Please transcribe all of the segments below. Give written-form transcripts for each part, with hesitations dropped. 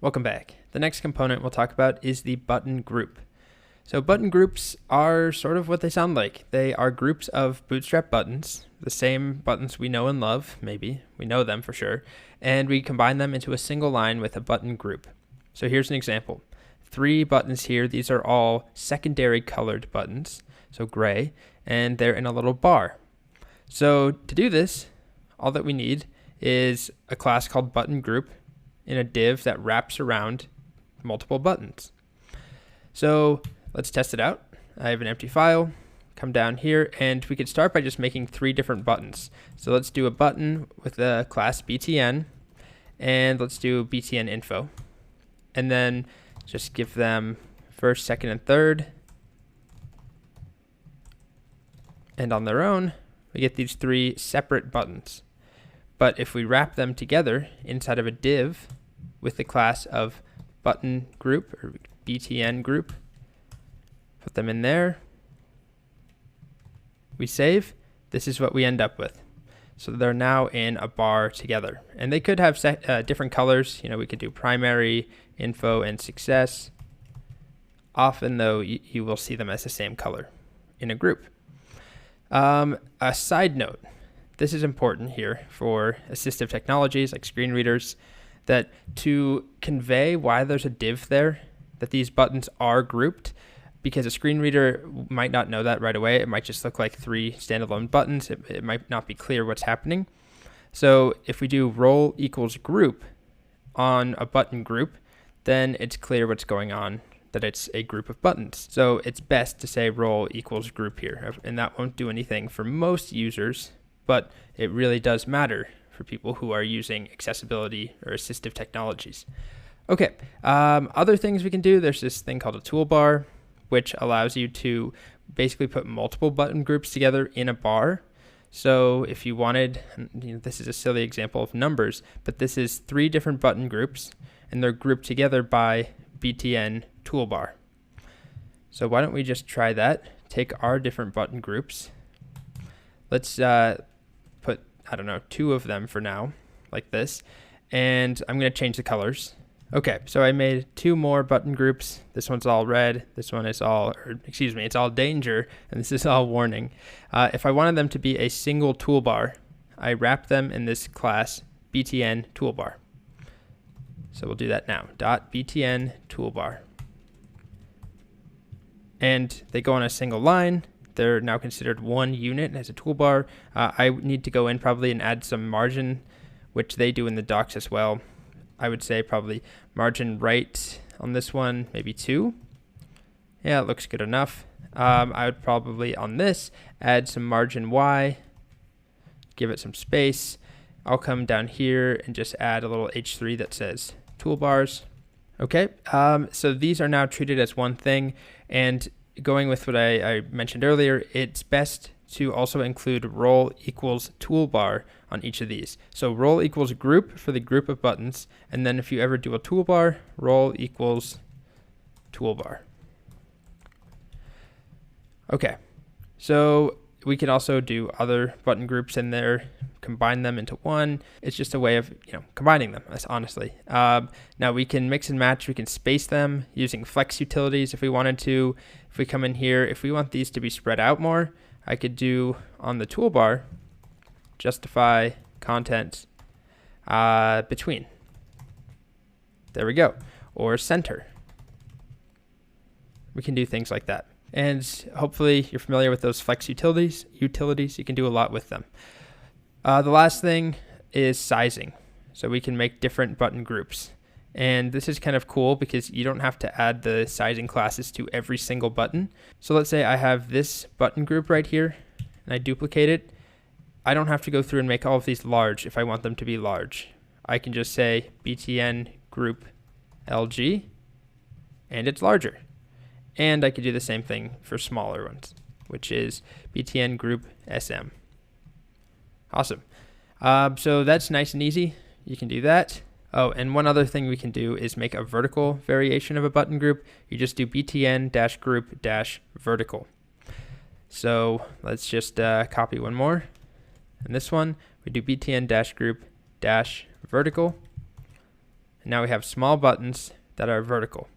Welcome back. The next component we'll talk about is the button group. So button groups are sort of what they sound like. They are groups of Bootstrap buttons, the same buttons we know and love, maybe. We know them for sure. And we combine them into a single line with a button group. So here's an example. 3 buttons here. These are all secondary colored buttons, so gray, and they're in a little bar. So to do this, all that we need is a class called button group in a div that wraps around multiple buttons. So let's test it out. I have an empty file. Come down here, and we could start by just making 3 different buttons. So let's do a button with the class btn, and let's do btn info. And then just give them first, second, and third. And on their own, we get these 3 separate buttons. But if we wrap them together inside of a div with the class of button group or btn group, put them in there, we save, this is what we end up with. So they're now in a bar together. And they could have different colors. You know, we could do primary, info, and success. Often, though, you will see them as the same color in a group. A side note. This is important here for assistive technologies like screen readers, that to convey why there's a div there, that these buttons are grouped, because a screen reader might not know that right away. It might just look like 3 standalone buttons. It might not be clear what's happening. So if we do role equals group on a button group, then it's clear what's going on, that it's a group of buttons. So it's best to say role equals group here, and that won't do anything for most users, but it really does matter for people who are using accessibility or assistive technologies. Okay, other things we can do, there's this thing called a toolbar, which allows you to basically put multiple button groups together in a bar. So if you wanted, this is a silly example of numbers, but this is 3 different button groups, and they're grouped together by btn toolbar. So why don't we just try that? Take our different button groups. Let's put, 2 of them for now, like this. And I'm going to change the colors. Okay, so I made 2 more button groups. This one's all red. This one is it's all danger, and this is all warning. If I wanted them to be a single toolbar, I wrap them in this class btn toolbar. So we'll do that now. .btn toolbar. And they go on a single line. They're now considered one unit as a toolbar. I need to go in probably and add some margin, which they do in the docs as well. I would say probably margin right on this one, maybe 2. Yeah, it looks good enough. I would probably on this add some margin Y, give it some space. I'll come down here and just add a little H3 that says toolbars. Okay, so these are now treated as one thing, and going with what I mentioned earlier, it's best to also include role equals toolbar on each of these. So role equals group for the group of buttons, and then if you ever do a toolbar, role equals toolbar. Okay, so we can also do other button groups in there, combine them into one. It's just a way of combining them, honestly. Now we can mix and match. We can space them using flex utilities if we wanted to. If we come in here, if we want these to be spread out more, I could do on the toolbar, justify content between. There we go. Or center. We can do things like that. And hopefully you're familiar with those flex utilities. You can do a lot with them. The last thing is sizing. So we can make different button groups. And this is kind of cool because you don't have to add the sizing classes to every single button. So let's say I have this button group right here, and I duplicate it. I don't have to go through and make all of these large if I want them to be large. I can just say btn group LG, and it's larger. And I could do the same thing for smaller ones, which is btn group SM. Awesome. So that's nice and easy. You can do that. Oh, and one other thing we can do is make a vertical variation of a button group. You just do btn-group-vertical. So let's just copy one more. And this one, we do btn-group-vertical. And now we have small buttons that are vertical.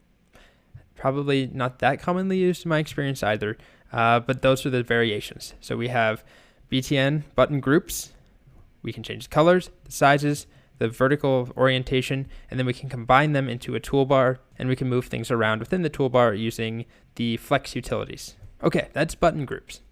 Probably not that commonly used in my experience either, but those are the variations. So we have BTN button groups. We can change the colors, the sizes, the vertical orientation, and then we can combine them into a toolbar, and we can move things around within the toolbar using the flex utilities. Okay, that's button groups.